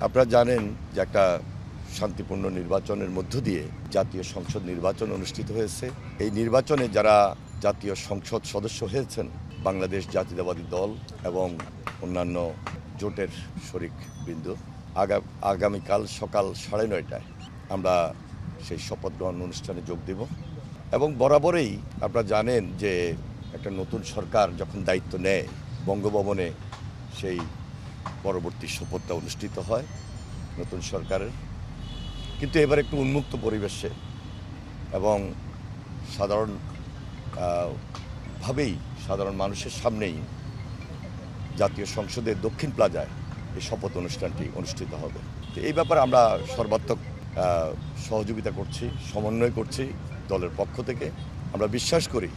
আপনারা জানেন যে একটা শান্তিপূর্ণ নির্বাচনের মধ্য দিয়ে জাতীয় সংসদ নির্বাচন অনুষ্ঠিত হয়েছে। এই নির্বাচনে যারা জাতীয় সংসদ সদস্য হয়েছেন বাংলাদেশ জাতীয়তাবাদী দল এবং অন্যান্য জোটের শরিক বৃন্দ, আগামীকাল সকাল 9:30টায় আমরা সেই শপথ গ্রহণ অনুষ্ঠানে যোগ দেব। এবং বরাবরই আপনারা জানেন যে একটা নতুন সরকার যখন দায়িত্ব নেয় বঙ্গভবনে সেই পরবর্তী শপথটা অনুষ্ঠিত হয় নতুন সরকারের। কিন্তু এবার একটু উন্মুক্ত পরিবেশে এবং সাধারণ মানুষের সামনেই জাতীয় সংসদের দক্ষিণ প্লাজায় এই শপথ অনুষ্ঠানটি অনুষ্ঠিত হবে। তো এই ব্যাপারে আমরা সর্বাত্মক সহযোগিতা করছি, সমন্বয় করছি দলের পক্ষ থেকে। আমরা বিশ্বাস করি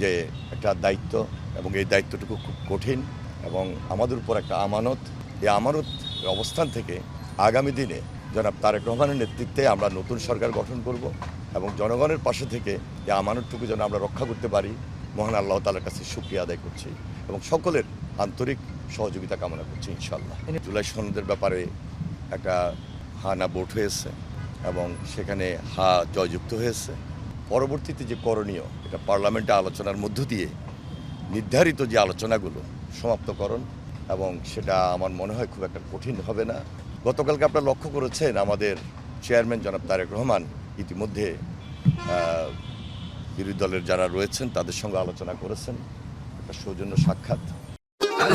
যে একটা দায়িত্ব এবং এই দায়িত্বটুকু খুব কঠিন এবং আমাদের উপর একটা আমানত। এই আমানত অবস্থান থেকে আগামী দিনে জনাব তারেক রহমানের নেতৃত্বে আমরা নতুন সরকার গঠন করব এবং জনগণের পাশে থেকে এই আমানতটুকু যেন আমরা রক্ষা করতে পারি মহান আল্লাহ তাআলার কাছে শুকরিয়া আদায় করছি এবং সকলের আন্তরিক সহযোগিতা কামনা করছি ইনশাআল্লাহ। জুলাই সনদের ব্যাপারে একটা হা না ভোট হয়েছে এবং সেখানে হা জয়যুক্ত হয়েছে। পরবর্তীতে যে করণীয় এটা পার্লামেন্টে আলোচনার মধ্য দিয়ে নির্ধারিত যে আলোচনাগুলো সমাপ্তকরণ এবং সেটা আমার মনে হয় খুব একটা কঠিন হবে না। গতকালকে আপনারা লক্ষ্য করেছেন আমাদের চেয়ারম্যান জনাব তারেক রহমান ইতিমধ্যে বিরোধী দলের যারা রয়েছেন তাদের সঙ্গে আলোচনা করেছেন, একটা সৌজন্য সাক্ষাৎ।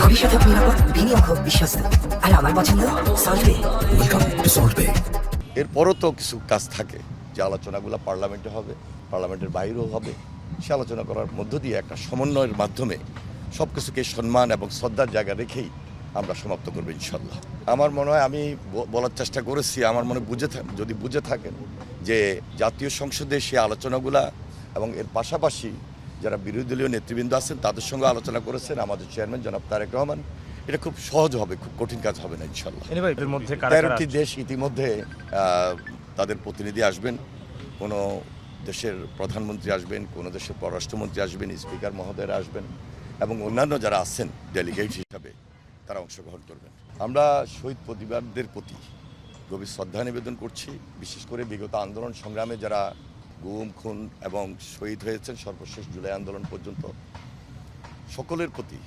ভবিষ্যতে নিরাপদ, বিনিয়োগ হোক বিশ্বস্ত, আর আমার পছন্দ সল্টবে। Welcome to সল্টবে। এরপরও তো কিছু কাজ থাকে যে আলোচনাগুলো পার্লামেন্টে হবে, পার্লামেন্টের বাইরেও হবে। সে আলোচনা করার মধ্য দিয়ে একটা সমন্বয়ের মাধ্যমে সব কিছুকে সম্মান এবং শ্রদ্ধার জায়গা রেখেই আমরা সমাপ্ত করবো ইনশাল্লাহ। আমার মনে হয় আমি বলার চেষ্টা করেছি, আমার মনে যদি বুঝে থাকেন যে জাতীয় সংসদে সে আলোচনাগুলা এবং এর পাশাপাশি যারা বিরোধী দলীয় নেতৃবৃন্দ আছেন তাদের সঙ্গে আলোচনা করেছেন আমাদের চেয়ারম্যান জনাব তারেক রহমান। এটা খুব সহজ হবে, খুব কঠিন কাজ হবে না ইনশাল্লাহ। 13টি দেশ ইতিমধ্যে তাদের প্রতিনিধি আসবেন, কোনো দেশের প্রধানমন্ত্রী আসবেন, কোনো দেশের পররাষ্ট্রমন্ত্রী আসবেন, স্পিকার মহোদয়রা আসবেন এবং অন্যান্য যারা আছেন ডেলিগেট হিসাবে তারা অংশগ্রহণ করবেন। আমরা শহীদ পরিবারদের প্রতি গভীর শ্রদ্ধা নিবেদন করছি, বিশেষ করে বিগত আন্দোলন সংগ্রামে যারা গুম খুন এবং শহীদ হয়েছেন সর্বশেষ জুলাই আন্দোলন পর্যন্ত সকলের প্রতি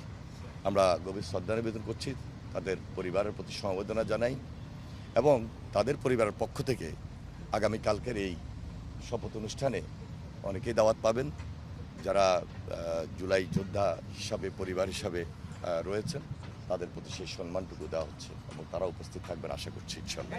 আমরা গভীর শ্রদ্ধা নিবেদন করছি, তাদের পরিবারের প্রতি সমবেদনা জানাই এবং তাদের পরিবারের পক্ষ থেকে আগামীকালকের এই শপথ অনুষ্ঠানে অনেকেই দাওয়াত পাবেন যারা জুলাই যোদ্ধা হিসাবে পরিবার হিসাবে রয়েছেন, তাদের প্রতি সেই সম্মানটুকু দেওয়া হচ্ছে এবং তারা উপস্থিত থাকবেন আশা করছি ইনশাআল্লাহ।